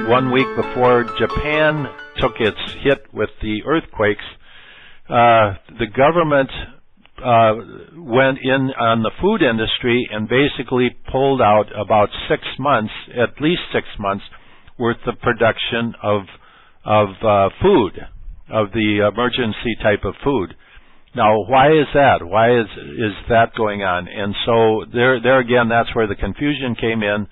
1 week before Japan took its hit with the earthquakes, the government went in on the food industry and basically pulled out about 6 months, at least 6 months, worth of production of food, of the emergency type of food. Now, why is that? Why is that going on? And so there again, that's where the confusion came in.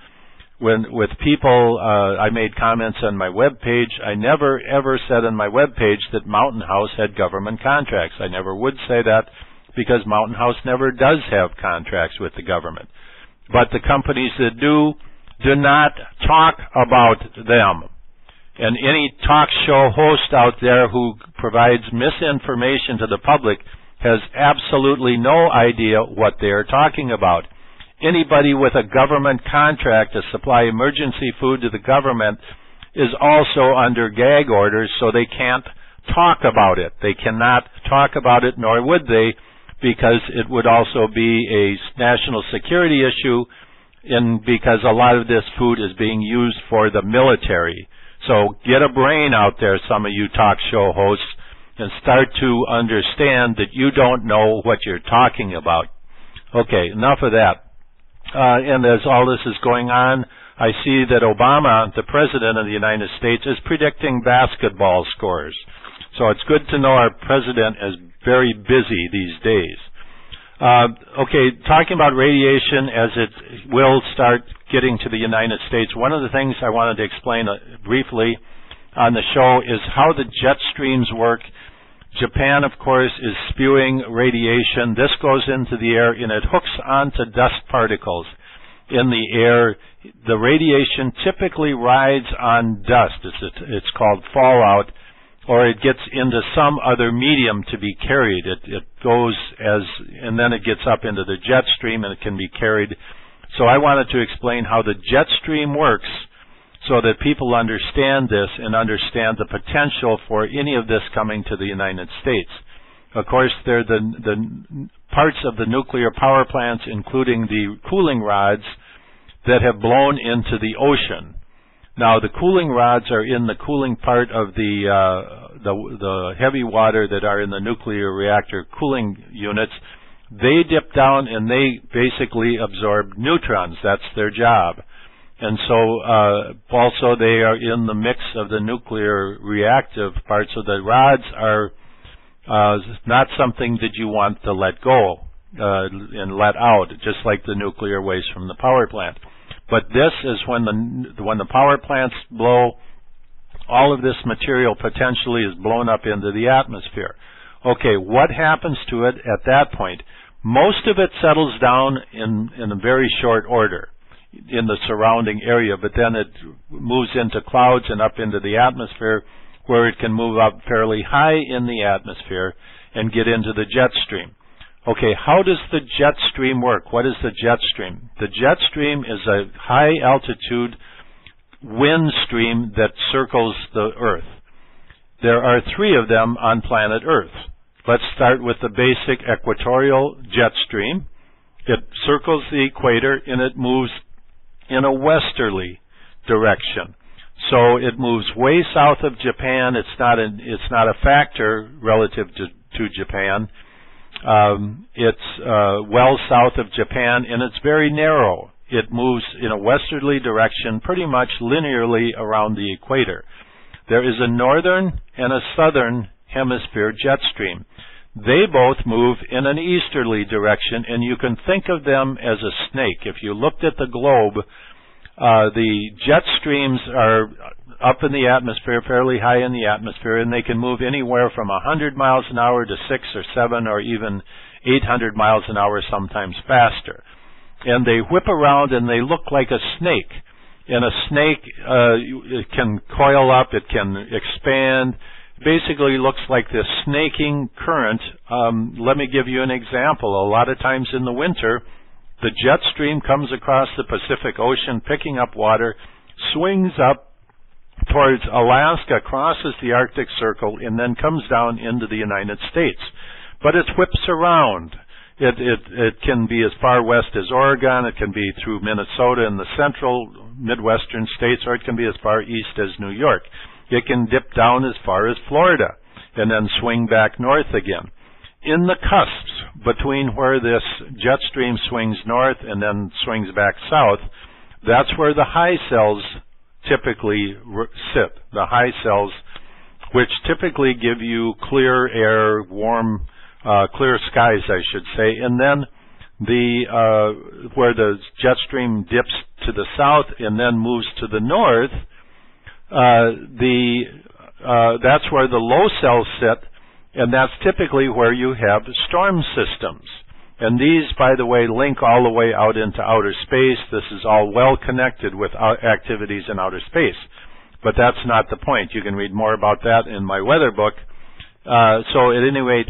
With people, I made comments on my web page. I never ever said on my web page that Mountain House had government contracts. I never would say that because Mountain House never does have contracts with the government. But the companies that do not talk about them. And any talk show host out there who provides misinformation to the public has absolutely no idea what they are talking about. Anybody with a government contract to supply emergency food to the government is also under gag orders, so they can't talk about it. They cannot talk about it, nor would they, because it would also be a national security issue, because a lot of this food is being used for the military. So get a brain out there, some of you talk show hosts, and start to understand that you don't know what you're talking about. Okay, enough of that. And as all this is going on, I see that Obama, the President of the United States, is predicting basketball scores. So it's good to know our President is very busy these days. Okay, talking about radiation as it will start getting to the United States, one of the things I wanted to explain briefly on the show is how the jet streams work. Japan, of course, is spewing radiation. This goes into the air and it hooks onto dust particles in the air. The radiation typically rides on dust. It's called fallout, or it gets into some other medium to be carried. It goes and then it gets up into the jet stream and it can be carried. So I wanted to explain how the jet stream works so that people understand this and understand the potential for any of this coming to the United States. Of course, there are the parts of the nuclear power plants, including the cooling rods, that have blown into the ocean. Now, the cooling rods are in the cooling part of the heavy water that are in the nuclear reactor cooling units. They dip down and they basically absorb neutrons. That's their job. And so also they are in the mix of the nuclear reactive parts. So the rods are not something that you want to let go and let out, just like the nuclear waste from the power plant. But this is when the power plants blow, all of this material potentially is blown up into the atmosphere. Okay, what happens to it at that point? Most of it settles down in a very short order in the surrounding area, but then it moves into clouds and up into the atmosphere, where it can move up fairly high in the atmosphere and get into the jet stream. Okay, how does the jet stream work? What is the jet stream? The jet stream is a high altitude wind stream that circles the Earth. There are 3 of them on planet Earth. Let's start with the basic equatorial jet stream. It circles the equator and it moves in a westerly direction. So it moves way south of Japan. It's not a factor relative to Japan. It's well south of Japan, and it's very narrow. It moves in a westerly direction pretty much linearly around the equator. There is a northern and a southern hemisphere jet stream. They both move in an easterly direction, and you can think of them as a snake. If you looked at the globe, the jet streams are up in the atmosphere, fairly high in the atmosphere, and they can move anywhere from 100 miles an hour to 6 or 7 or even 800 miles an hour, sometimes faster. And they whip around and they look like a snake. And a snake it can coil up, it can expand. Basically looks like this snaking current. Let me give you an example. A lot of times in the winter, the jet stream comes across the Pacific Ocean, picking up water, swings up towards Alaska, crosses the Arctic Circle, and then comes down into the United States. But it whips around. It can be as far west as Oregon. It can be through Minnesota in the central Midwestern states, or it can be as far east as New York. It can dip down as far as Florida and then swing back north again. In the cusps between where this jet stream swings north and then swings back south, that's where the high cells typically sit. The high cells, which typically give you clear air, warm, clear skies, I should say, and then where the jet stream dips to the south and then moves to the north, that's where the low cells sit, and that's typically where you have storm systems. And these, by the way, link all the way out into outer space. This is all well connected with activities in outer space. But that's not the point. You can read more about that in my weather book. So at any rate,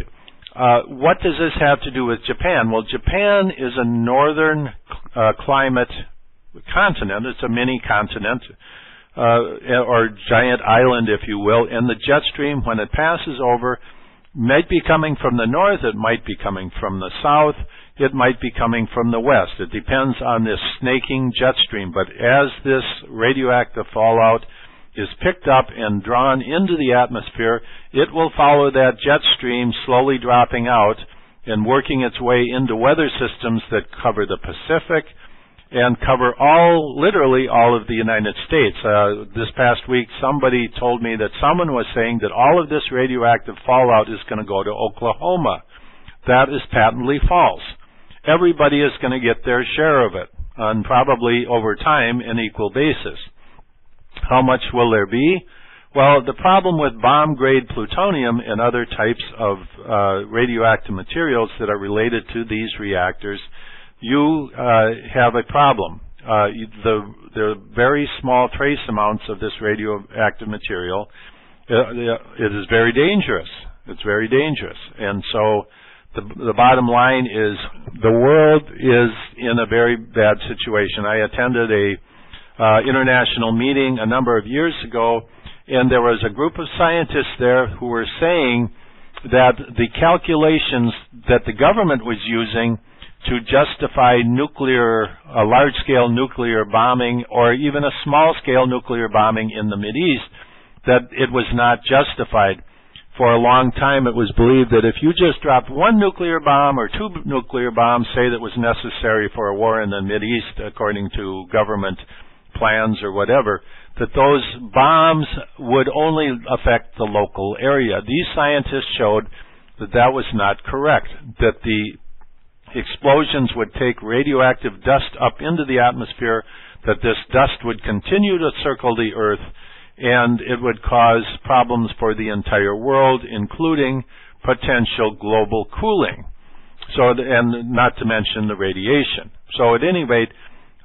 what does this have to do with Japan? Well, Japan is a northern climate continent. It's a mini continent, or giant island, if you will. And the jet stream, when it passes over, might be coming from the north, it might be coming from the south, it might be coming from the west. It depends on this snaking jet stream. But as this radioactive fallout is picked up and drawn into the atmosphere, it will follow that jet stream, slowly dropping out and working its way into weather systems that cover the Pacific and cover literally all of the United States. This past week, somebody told me that someone was saying that all of this radioactive fallout is going to go to Oklahoma. That is patently false. Everybody is going to get their share of it, on probably over time an equal basis. How much will there be? Well, the problem with bomb-grade plutonium and other types of radioactive materials that are related to these reactors, you have a problem. There are very small trace amounts of this radioactive material. It is very dangerous. It's very dangerous. And so the bottom line is the world is in a very bad situation. I attended a international meeting a number of years ago, and there was a group of scientists there who were saying that the calculations that the government was using to justify a large-scale nuclear bombing or even a small-scale nuclear bombing in the Mideast, that it was not justified. For a long time it was believed that if you just dropped one nuclear bomb or two nuclear bombs, say that was necessary for a war in the Mideast according to government plans or whatever, that those bombs would only affect the local area. These scientists showed that that was not correct, that the explosions would take radioactive dust up into the atmosphere, that this dust would continue to circle the Earth, and it would cause problems for the entire world, including potential global cooling. So, and not to mention the radiation. So at any rate,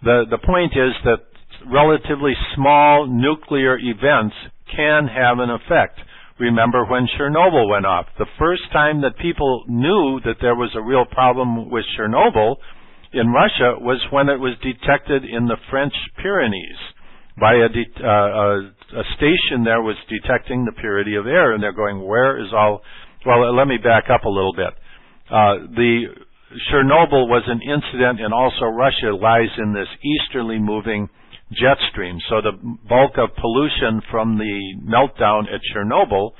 the point is that relatively small nuclear events can have an effect. Remember when Chernobyl went off. The first time that people knew that there was a real problem with Chernobyl in Russia was when it was detected in the French Pyrenees. By a station there was detecting the purity of air, and they're going, where is all... Well, let me back up a little bit. The Chernobyl was an incident, and also Russia lies in this easterly moving jet stream. So the bulk of pollution from the meltdown at Chernobyl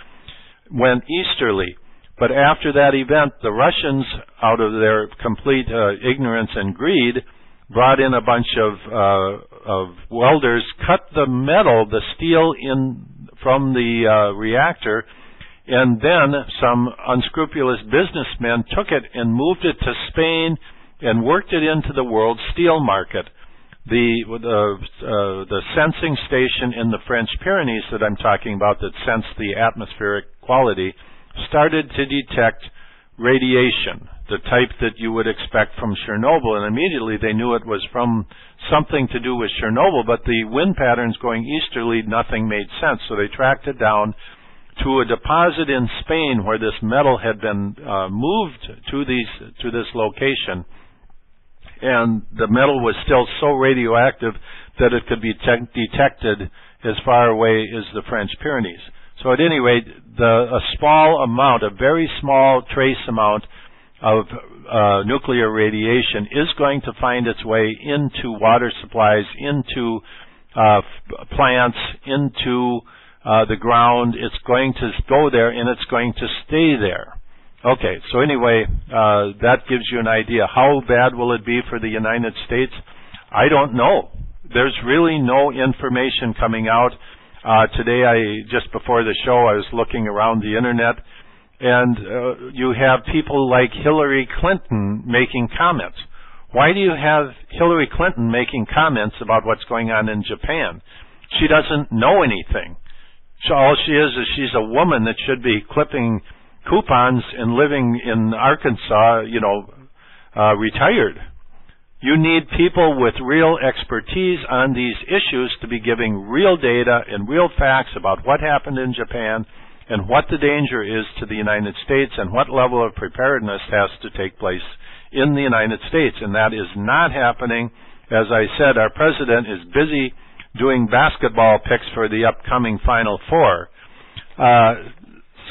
went easterly. But after that event, the Russians, out of their complete ignorance and greed, brought in a bunch of welders, cut the metal, the steel from the reactor, and then some unscrupulous businessmen took it and moved it to Spain and worked it into the world steel market. The sensing station in the French Pyrenees that I'm talking about that sensed the atmospheric quality started to detect radiation, the type that you would expect from Chernobyl, and immediately they knew it was from something to do with Chernobyl, but the wind patterns going easterly, nothing made sense, so they tracked it down to a deposit in Spain where this metal had been moved to this location. And the metal was still so radioactive that it could be detected as far away as the French Pyrenees. So at any rate, a small amount, a very small trace amount of nuclear radiation is going to find its way into water supplies, into plants into the ground. It's going to go there, and it's going to stay there. Okay, so anyway, that gives you an idea. How bad will it be for the United States? I don't know. There's really no information coming out. Today, just before the show, I was looking around the internet, and you have people like Hillary Clinton making comments. Why do you have Hillary Clinton making comments about what's going on in Japan? She doesn't know anything. So all she is she's a woman that should be clipping coupons and living in Arkansas, retired. You need people with real expertise on these issues to be giving real data and real facts about what happened in Japan and what the danger is to the United States and what level of preparedness has to take place in the United States. And that is not happening. As I said, our president is busy doing basketball picks for the upcoming Final Four.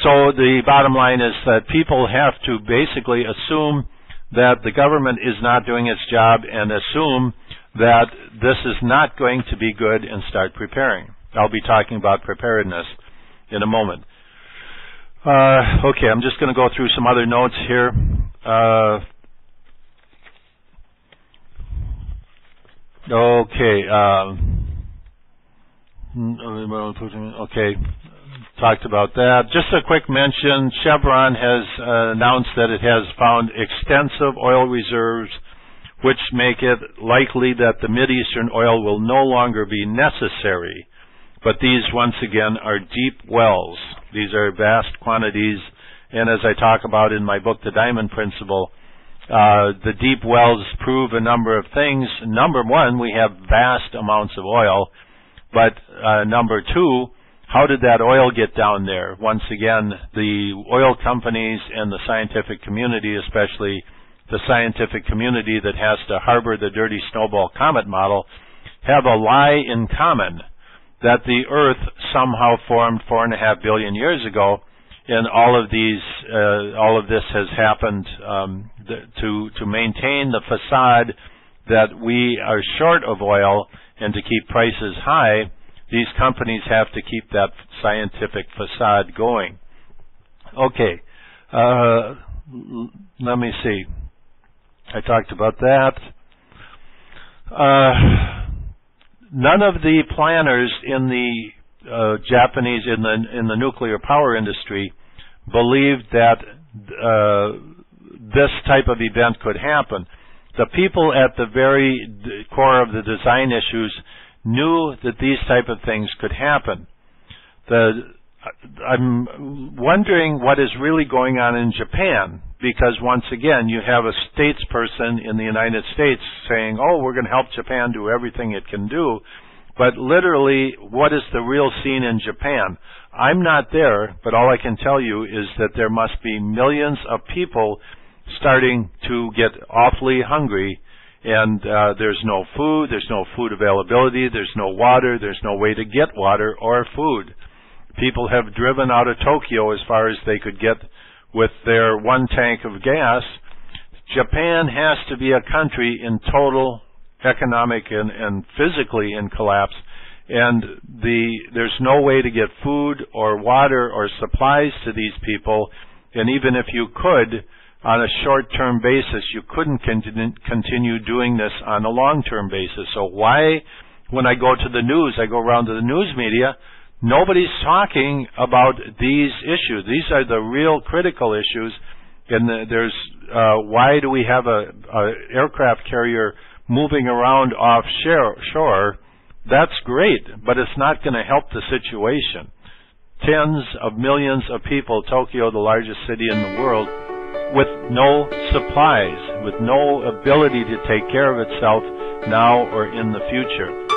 So the bottom line is that people have to basically assume that the government is not doing its job and assume that this is not going to be good and start preparing. I'll be talking about preparedness in a moment. Okay, I'm just going to go through some other notes here. Okay, talked about that. Just a quick mention, Chevron has announced that it has found extensive oil reserves which make it likely that the Mideastern oil will no longer be necessary. But these, once again, are deep wells. These are vast quantities, and as I talk about in my book, The Diamond Principle, the deep wells prove a number of things. Number one, we have vast amounts of oil, but number two, how did that oil get down there? Once again, the oil companies and the scientific community, especially the scientific community that has to harbor the dirty snowball comet model, have a lie in common, that the Earth somehow formed 4.5 billion years ago, and all of this has happened to maintain the facade that we are short of oil, and to keep prices high, these companies have to keep that scientific facade going. Okay, let me see. I talked about that. None of the planners in the Japanese in the nuclear power industry believed that this type of event could happen. The people at the very core of the design issues knew that these type of things could happen. I'm wondering what is really going on in Japan, because once again, you have a statesperson in the United States saying, oh, we're going to help Japan do everything it can do, but literally, what is the real scene in Japan? I'm not there, but all I can tell you is that there must be millions of people starting to get awfully hungry, and there's no food availability, there's no water, there's no way to get water or food. People have driven out of Tokyo as far as they could get with their one tank of gas. Japan has to be a country in total economic and physically in collapse, and there's no way to get food or water or supplies to these people, and even if you could, on a short-term basis, you couldn't continue doing this on a long-term basis. So why, when I go to the news, I go around to the news media, nobody's talking about these issues. These are the real critical issues. And there's why do we have a aircraft carrier moving around offshore? That's great, but it's not going to help the situation. Tens of millions of people, Tokyo, the largest city in the world, with no supplies, with no ability to take care of itself now or in the future.